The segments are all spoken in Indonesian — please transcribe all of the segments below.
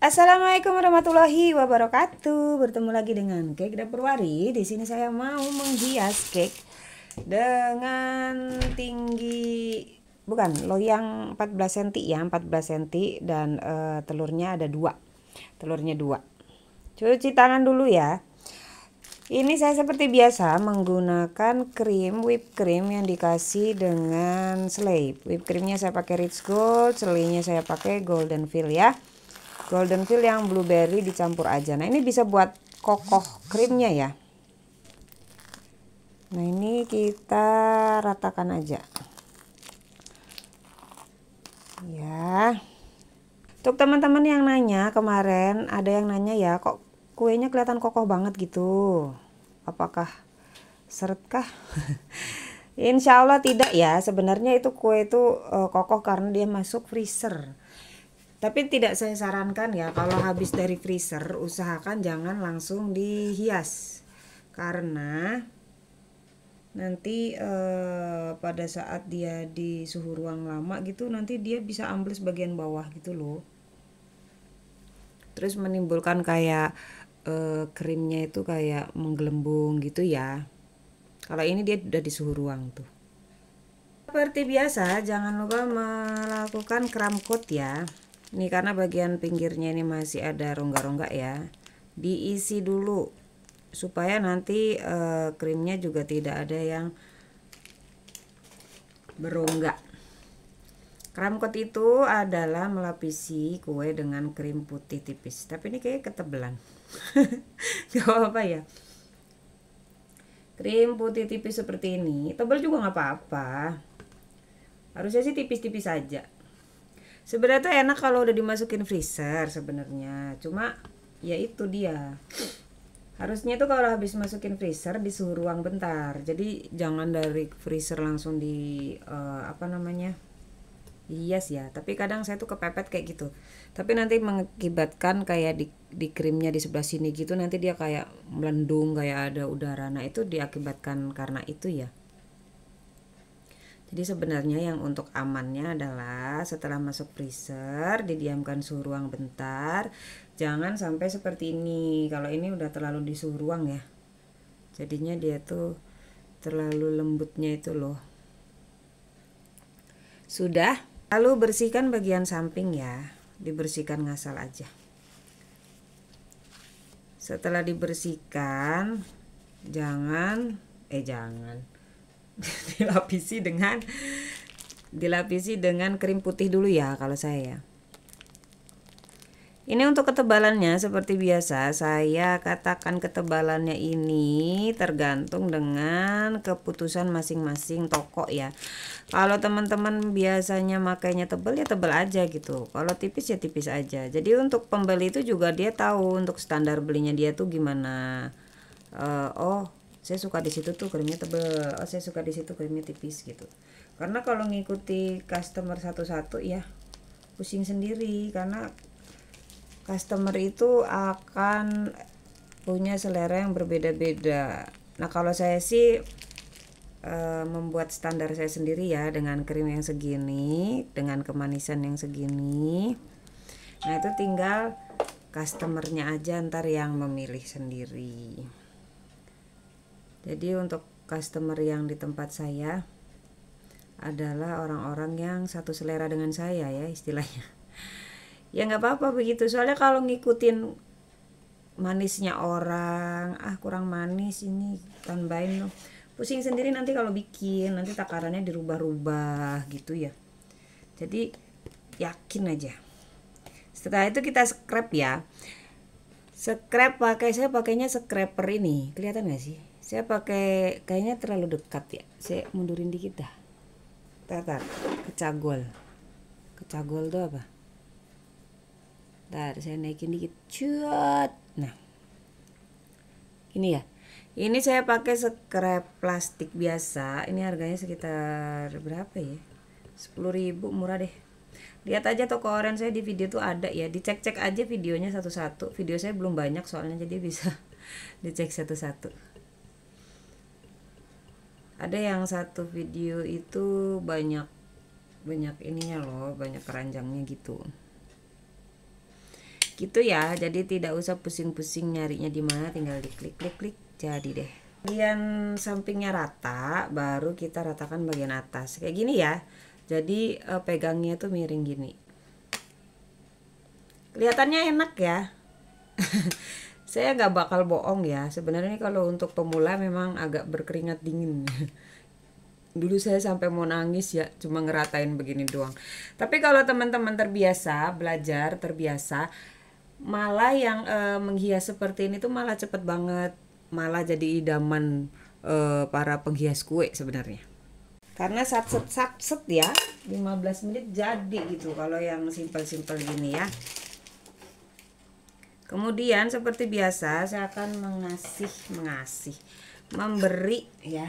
Assalamualaikum warahmatullahi wabarakatuh. Bertemu lagi dengan Cake Dapur Wari. Di sini saya mau menghias cake dengan tinggi loyang 14 cm ya, 14 cm dan telurnya ada 2. Telurnya 2. Cuci tangan dulu ya. Ini saya seperti biasa menggunakan whipped cream yang dikasih dengan selai. Whipped creamnya saya pakai Rich Gold, selainya saya pakai Golden Fill ya. Golden Fill yang blueberry dicampur aja. Nah ini bisa buat kokoh krimnya ya. Nah ini kita ratakan aja ya. Untuk teman-teman yang nanya kemarin, ada yang nanya ya, kok kuenya kelihatan kokoh banget gitu, apakah seret kah? Insya Allah tidak ya. Sebenarnya itu kue itu kokoh karena dia masuk freezer. Tapi tidak saya sarankan ya, kalau habis dari freezer usahakan jangan langsung dihias, karena nanti pada saat dia di suhu ruang lama gitu nanti dia bisa ambles bagian bawah gitu loh, terus menimbulkan kayak krimnya itu kayak menggelembung gitu ya. Kalau ini dia udah di suhu ruang tuh. Seperti biasa jangan lupa melakukan cram coat ya. Ini karena bagian pinggirnya ini masih ada rongga-rongga ya, diisi dulu supaya nanti krimnya juga tidak ada yang berongga. Cram coat itu adalah melapisi kue dengan krim putih tipis, tapi ini kayak ketebelan. Gak apa-apa ya, krim putih tipis seperti ini, tebal juga nggak apa-apa, harusnya sih tipis-tipis aja. Sebenarnya tuh enak kalau udah dimasukin freezer sebenarnya, cuma ya itu dia, harusnya tuh kalau habis masukin freezer di suhu ruang bentar. Jadi jangan dari freezer langsung di hias ya. Tapi kadang saya tuh kepepet kayak gitu, tapi nanti mengakibatkan kayak di krimnya di sebelah sini gitu, nanti dia kayak melendung kayak ada udara. Nah itu diakibatkan karena itu ya. Jadi sebenarnya yang untuk amannya adalah setelah masuk freezer didiamkan suhu ruang bentar. Jangan sampai seperti ini. Kalau ini udah terlalu di suhu ruang ya, jadinya dia tuh terlalu lembutnya itu loh. Sudah, lalu bersihkan bagian samping ya, dibersihkan ngasal aja. Setelah dibersihkan jangan dilapisi dengan krim putih dulu ya kalau saya. Ini untuk ketebalannya seperti biasa saya katakan, ketebalannya ini tergantung dengan keputusan masing-masing toko ya. Kalau teman-teman biasanya makainya tebal ya tebal aja gitu, kalau tipis ya tipis aja. Jadi untuk pembeli itu juga dia tahu untuk standar belinya dia tuh gimana. Oh saya suka di situ tuh krimnya tebel, oh saya suka di situ krimnya tipis gitu. Karena kalau ngikuti customer satu-satu ya pusing sendiri, karena customer itu akan punya selera yang berbeda-beda. Nah kalau saya sih membuat standar saya sendiri ya, dengan krim yang segini, dengan kemanisan yang segini. Nah itu tinggal customernya aja ntar yang memilih sendiri. Jadi untuk customer yang di tempat saya adalah orang-orang yang satu selera dengan saya ya istilahnya. Ya nggak apa-apa begitu, soalnya kalau ngikutin manisnya orang, kurang manis ini tambahin loh, pusing sendiri nanti kalau bikin, nanti takarannya dirubah-rubah gitu ya. Jadi yakin aja. Setelah itu kita scrap ya. Scrap saya pakainya scraper ini, kelihatan nggak sih? Saya pakai kayaknya terlalu dekat ya, saya mundurin dikit dah. Tar, kecagol tuh apa? Ntar saya naikin dikit, cut. Nah ini ya, ini saya pakai scrap plastik biasa. Ini harganya sekitar berapa ya, 10.000, murah deh. Lihat aja toko oren saya di video tuh ada ya, dicek-cek aja videonya satu-satu. Video saya belum banyak soalnya, jadi bisa dicek satu-satu. Ada yang satu video itu banyak ininya loh, banyak keranjangnya gitu. gitu ya. Jadi tidak usah pusing-pusing nyarinya di mana, tinggal diklik klik klik jadi deh. Bagian sampingnya rata, baru kita ratakan bagian atas kayak gini ya. Jadi pegangnya tuh miring gini. Kelihatannya enak ya. Saya nggak bakal bohong ya. Sebenarnya kalau untuk pemula memang agak berkeringat dingin. Dulu saya sampai mau nangis ya, cuma ngeratain begini doang. Tapi kalau teman-teman terbiasa belajar, terbiasa, malah yang menghias seperti ini tuh malah cepet banget, malah jadi idaman para penghias kue sebenarnya. Karena set ya, 15 menit jadi gitu kalau yang simpel-simpel gini ya. Kemudian seperti biasa saya akan memberi ya,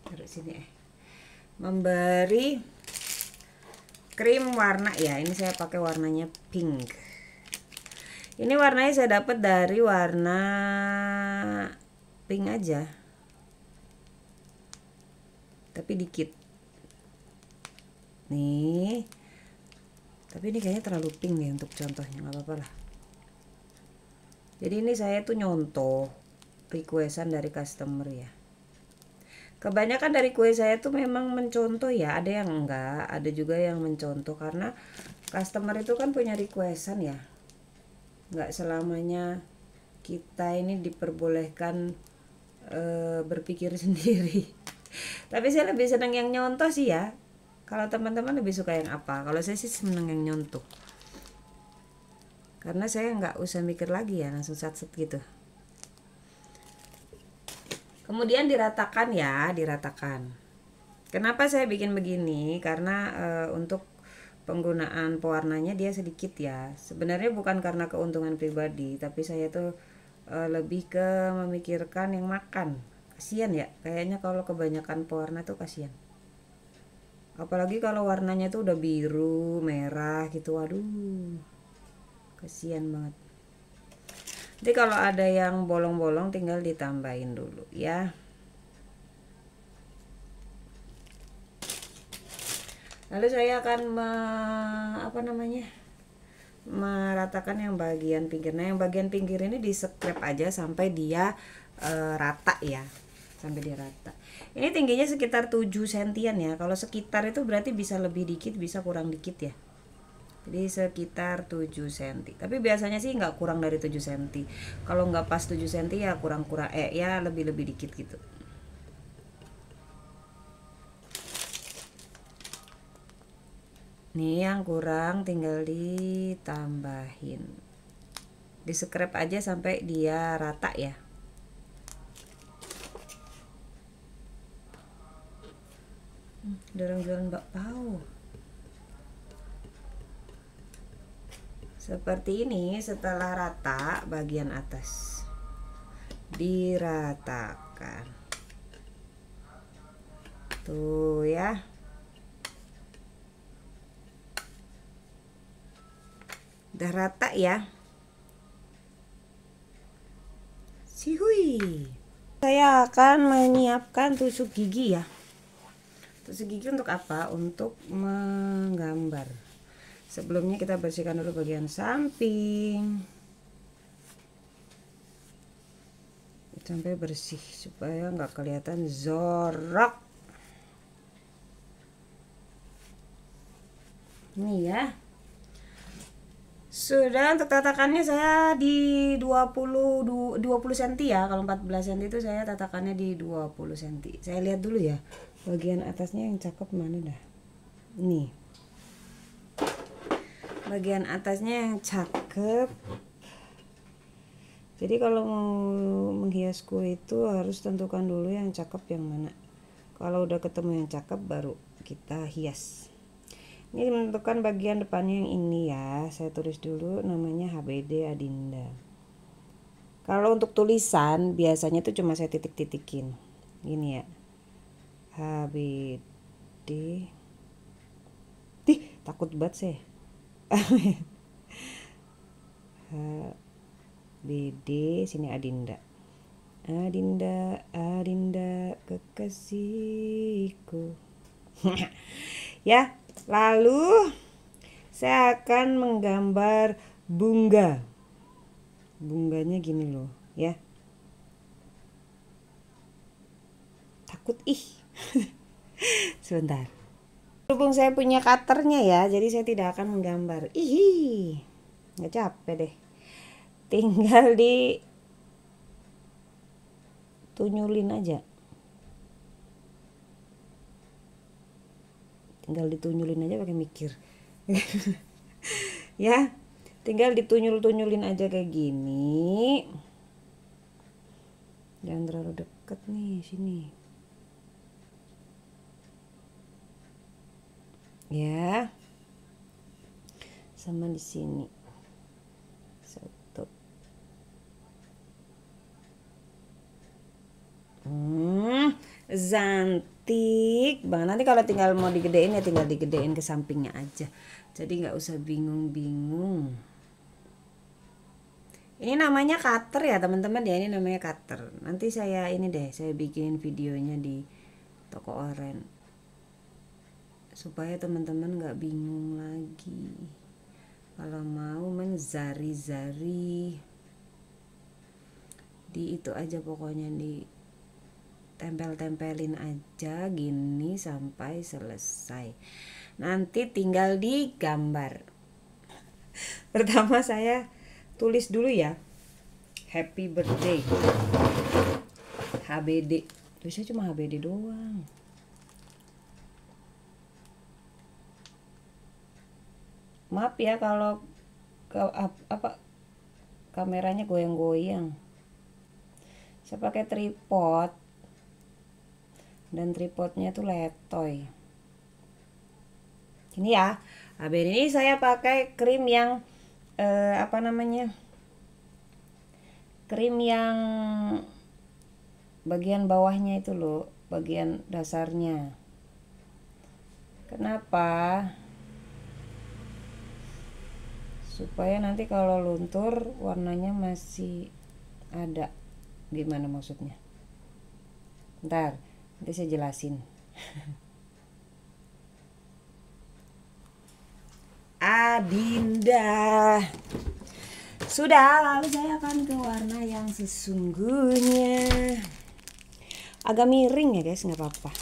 taruh sini memberi krim warna ya. Ini saya pakai warnanya pink. Ini warnanya saya dapat dari warna pink aja, tapi dikit nih. Tapi ini kayaknya terlalu pink nih untuk contohnya, nggak apa-apa lah. Jadi ini saya tuh nyontoh requestan dari customer ya. Kebanyakan dari kue saya tuh memang mencontoh ya, ada yang enggak, ada juga yang mencontoh karena customer itu kan punya requestan ya. Nggak selamanya kita ini diperbolehkan berpikir sendiri. Tapi saya lebih senang yang nyontoh sih ya. Kalau teman-teman lebih suka yang apa? Kalau saya sih senang yang nyontoh. Karena saya nggak usah mikir lagi ya, langsung sat-set gitu. Kemudian diratakan ya, diratakan. Kenapa saya bikin begini? Karena untuk penggunaan pewarnanya dia sedikit ya. Sebenarnya bukan karena keuntungan pribadi, tapi saya tuh lebih ke memikirkan yang makan. Kasian ya, kayaknya kalau kebanyakan pewarna tuh kasian. Apalagi kalau warnanya tuh udah biru, merah gitu, waduh, kasian banget. Jadi kalau ada yang bolong-bolong tinggal ditambahin dulu ya. Lalu saya akan meratakan yang bagian pinggir. Nah, yang bagian pinggir ini di scrap aja sampai dia rata ya. Sampai dia rata. Ini tingginya sekitar 7 sentian ya. Kalau sekitar itu berarti bisa lebih dikit, bisa kurang dikit ya. Jadi sekitar 7 cm. Tapi biasanya sih nggak kurang dari 7 cm. Kalau nggak pas 7 cm ya kurang-kurang ya lebih-lebih dikit gitu. Nih yang kurang tinggal ditambahin. Di scrap aja sampai dia rata ya. Dorong jualan bakpao. Seperti ini. Setelah rata bagian atas diratakan tuh ya. Udah rata ya. Sihui. Saya akan menyiapkan tusuk gigi ya. Tusuk gigi untuk apa? Untuk menggambar. Sebelumnya kita bersihkan dulu bagian samping sampai bersih supaya nggak kelihatan jorok. Ini ya. Sudah, untuk tatakannya saya di 20 cm ya. Kalau 14 cm itu saya tatakannya di 20 cm. Saya lihat dulu ya. Bagian atasnya yang cakep mana dah. Nih. Bagian atasnya yang cakep. Jadi kalau mau menghias kue itu harus tentukan dulu yang cakep yang mana. Kalau udah ketemu yang cakep baru kita hias. Ini menentukan bagian depannya yang ini ya. Saya tulis dulu namanya HBD Adinda. Kalau untuk tulisan biasanya tuh cuma saya titik-titikin. Gini ya. HBD. Takut banget sih. HBD sini Adinda. Adinda kekasihku. Ya, lalu Saya akan menggambar bunga. Bunganya gini loh, ya. Takut ih. Sebentar. Berhubung saya punya cutternya ya, jadi saya tidak akan menggambar. Ih, nggak capek deh. Tinggal ditunyulin aja. Tinggal ditunyulin aja pakai mikir. Ya, tinggal ditunyul-tunyulin aja kayak gini. Jangan terlalu deket nih sini. Ya. Sama di sini. Satu. Cantik banget. Nanti kalau tinggal mau digedein ya tinggal digedein ke sampingnya aja. Jadi nggak usah bingung-bingung. Ini namanya cutter ya teman-teman ya, ini namanya cutter. Nanti saya ini deh, saya bikinin videonya di toko oren supaya teman-teman nggak bingung lagi kalau mau menzari-zari. Di itu aja pokoknya, di tempel-tempelin aja gini sampai selesai. Nanti tinggal digambar. Pertama saya tulis dulu ya, happy birthday, HBD. Tulisnya cuma HBD doang. Maaf ya kalau kameranya goyang-goyang. Saya pakai tripod dan tripodnya tuh letoy. Ini ya, HBD ini saya pakai krim yang krim yang bagian bawahnya itu loh, bagian dasarnya. Kenapa? Supaya nanti kalau luntur warnanya masih ada. Gimana maksudnya? Ntar nanti saya jelasin. Adinda. Sudah, lalu saya akan ke warna yang sesungguhnya. Agak miring ya guys, nggak apa-apa.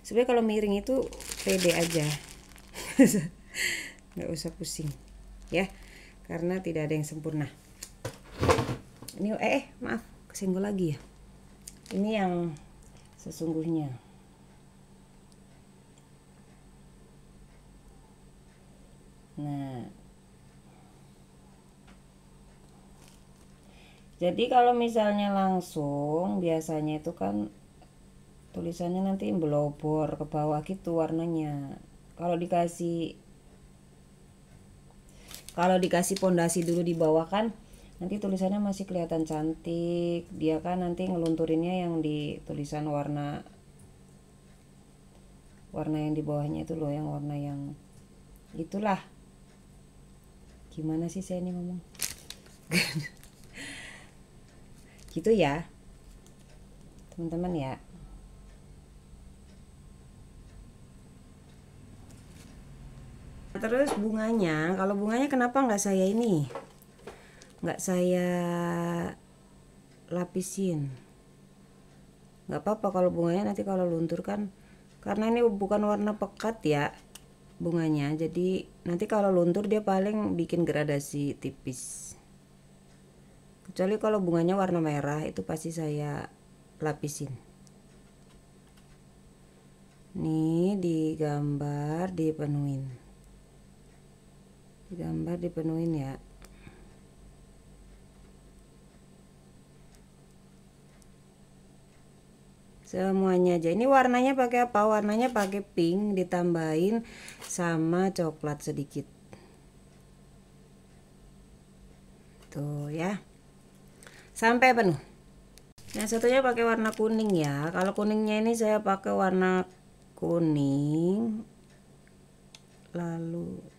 Sebenarnya kalau miring itu pede aja. Nggak usah pusing ya, karena tidak ada yang sempurna. Ini maaf, kesenggol lagi ya. Ini yang sesungguhnya. Nah, jadi kalau misalnya langsung biasanya itu kan tulisannya nanti belobor ke bawah gitu warnanya. Kalau dikasih pondasi dulu di bawah kan nanti tulisannya masih kelihatan cantik. Dia kan nanti ngelunturinnya yang di tulisan warna yang di bawahnya itu loh, yang warna yang itulah. Gimana sih saya ini ngomong? Gitu ya teman-teman ya. Terus bunganya, kalau bunganya kenapa nggak saya lapisin? Nggak apa-apa kalau bunganya nanti kalau luntur kan, karena ini bukan warna pekat ya bunganya, jadi nanti kalau luntur dia paling bikin gradasi tipis. Kecuali kalau bunganya warna merah itu pasti saya lapisin. Nih digambar dipenuhin ya. Semuanya aja. Ini warnanya pakai apa? Warnanya pakai pink ditambahin sama coklat sedikit. Tuh ya. Sampai penuh. Yang satunya pakai warna kuning ya. Kalau kuningnya ini saya pakai warna kuning. Lalu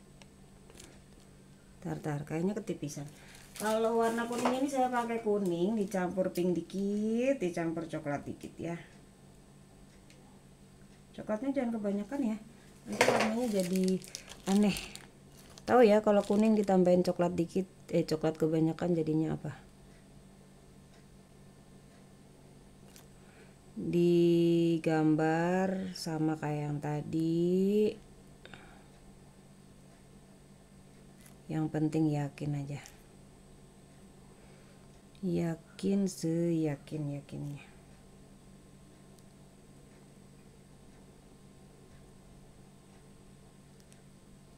tar kayaknya ketipisan. Kalau warna kuningnya ini saya pakai kuning dicampur pink dikit, dicampur coklat dikit ya. Coklatnya jangan kebanyakan ya, nanti warnanya jadi aneh. Tahu ya kalau kuning ditambahin coklat dikit, coklat kebanyakan jadinya apa? Di gambar sama kayak yang tadi. Yang penting yakin aja. Yakin seyakin-yakinnya.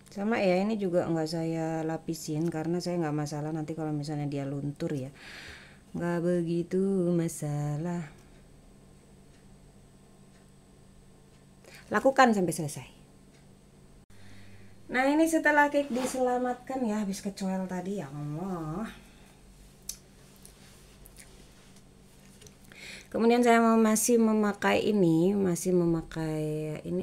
Sama ya, ini juga nggak saya lapisin karena saya nggak masalah nanti kalau misalnya dia luntur ya. Nggak begitu masalah. Lakukan sampai selesai. Nah ini setelah cake diselamatkan ya, habis kecoel tadi ya Allah. Kemudian saya masih memakai ini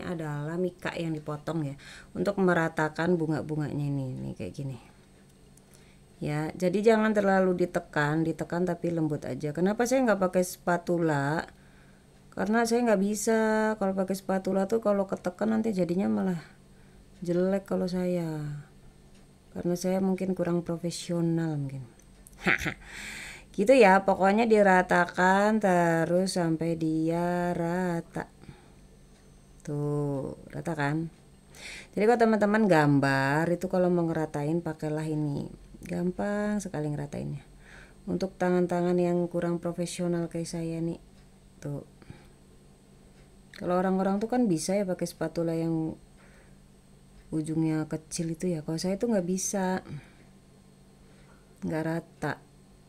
adalah mika yang dipotong ya, untuk meratakan bunga-bunganya ini kayak gini. Ya, jadi jangan terlalu ditekan tapi lembut aja. Kenapa saya nggak pakai spatula? Karena saya nggak bisa kalau pakai spatula tuh, kalau ketekan nanti jadinya malah jelek kalau saya. Karena saya mungkin kurang profesional mungkin. Gitu ya, pokoknya diratakan terus sampai dia rata. Tuh, rata kan? Jadi kalau teman-teman gambar itu kalau mau ngeratain pakailah ini. Gampang sekali ngeratainnya. Untuk tangan-tangan yang kurang profesional kayak saya nih. Tuh. Kalau orang-orang tuh kan bisa ya pakai spatula yang ujungnya kecil itu ya. Kalau saya tuh nggak bisa. Nggak rata.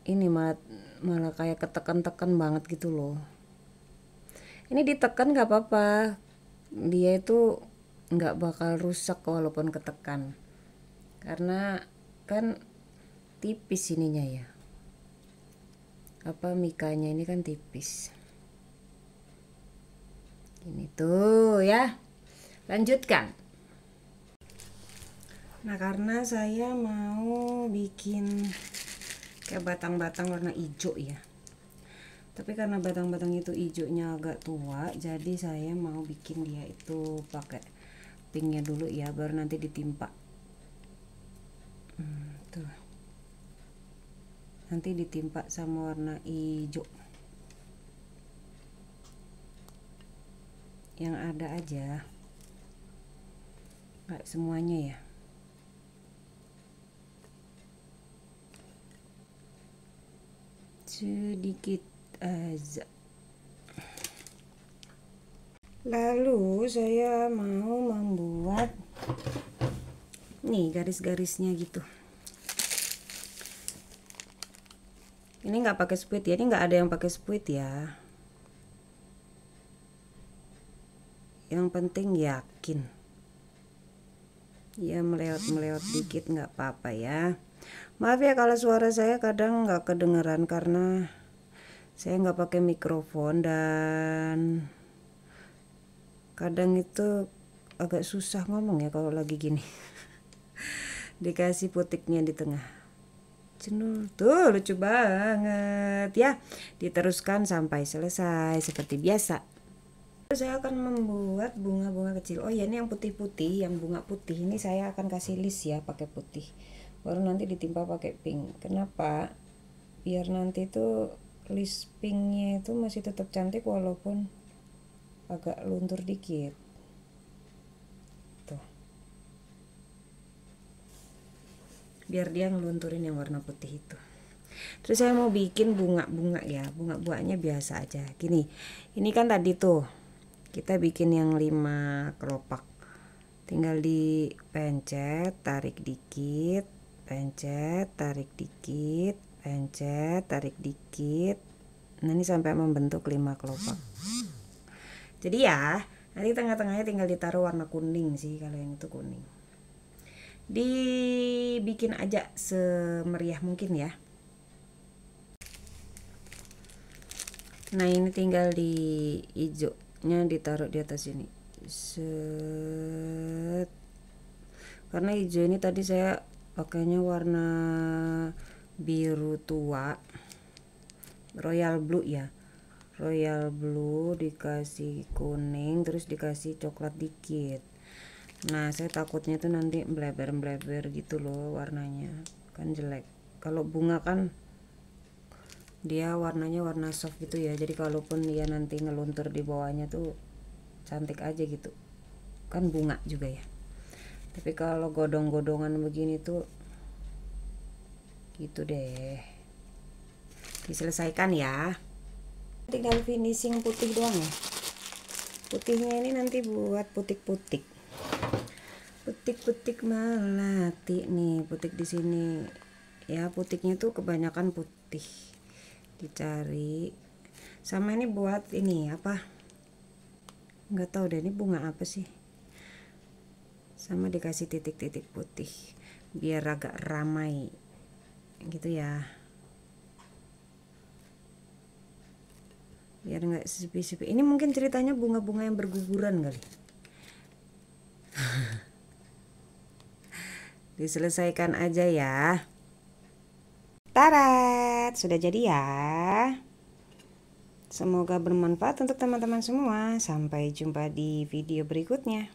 Ini malah kayak ketekan-tekan banget gitu loh. Ini ditekan nggak apa-apa, dia itu nggak bakal rusak walaupun ketekan, karena kan tipis ininya ya, apa mikanya ini kan tipis. Ini tuh ya, lanjutkan. Nah karena saya mau bikin kayak batang-batang warna hijau ya, tapi karena batang-batang itu hijaunya agak tua, jadi saya mau bikin dia itu pakai pinknya dulu ya, baru nanti ditimpa. Tuh, nanti ditimpa sama warna hijau yang ada aja, nggak semuanya ya. Sedikit aja. Lalu saya mau membuat nih garis-garisnya gitu. Ini nggak pakai spuit ya, ini nggak ada yang pakai spuit ya. Yang penting yakin. Ya meleot-meleot dikit nggak apa-apa ya. Maaf ya kalau suara saya kadang nggak kedengeran karena saya nggak pakai mikrofon dan kadang itu agak susah ngomong ya kalau lagi gini. Dikasih putiknya di tengah. Cendul tuh lucu banget ya. Diteruskan sampai selesai seperti biasa. Saya akan membuat bunga-bunga kecil. Oh ya, ini yang putih-putih, yang bunga putih ini saya akan kasih list ya pakai putih. Baru nanti ditimpa pakai pink. Kenapa? Biar nanti tuh list pinknya itu masih tetap cantik walaupun agak luntur dikit. Tuh. Biar dia ngelunturin yang warna putih itu. Terus saya mau bikin bunga-bunga ya. Bunga-bunganya biasa aja. Gini. Ini kan tadi tuh kita bikin yang 5 kelopak. Tinggal dipencet, tarik dikit, pencet, tarik dikit, pencet, tarik dikit. Nah, ini sampai membentuk 5 kelopak. Jadi ya, nanti tengah-tengahnya tinggal ditaruh warna kuning sih, kalau yang itu kuning. Dibikin aja semeriah mungkin ya. Nah, ini tinggal di hijaunya ditaruh di atas ini. Set. Karena hijau ini tadi saya pakainya warna biru tua, royal blue ya, royal blue dikasih kuning terus dikasih coklat dikit. Nah saya takutnya tuh nanti bleber-bleber gitu loh warnanya, kan jelek. Kalau bunga kan dia warnanya warna soft gitu ya, jadi kalaupun dia nanti ngeluntur di bawahnya tuh cantik aja gitu kan, bunga juga ya. Tapi kalau godong-godongan begini tuh gitu deh. Diselesaikan ya, tinggal finishing putih doang ya. Putihnya ini nanti buat putik-putik, putik-putik melati nih, putik di sini ya. Putiknya tuh kebanyakan putih dicari. Sama ini buat ini apa, nggak tahu deh ini bunga apa sih. Sama dikasih titik-titik putih biar agak ramai gitu ya, biar nggak sepi-sepi. Ini mungkin ceritanya bunga-bunga yang berguguran kali. Diselesaikan aja ya. Tarat, sudah jadi ya. Semoga bermanfaat untuk teman-teman semua. Sampai jumpa di video berikutnya.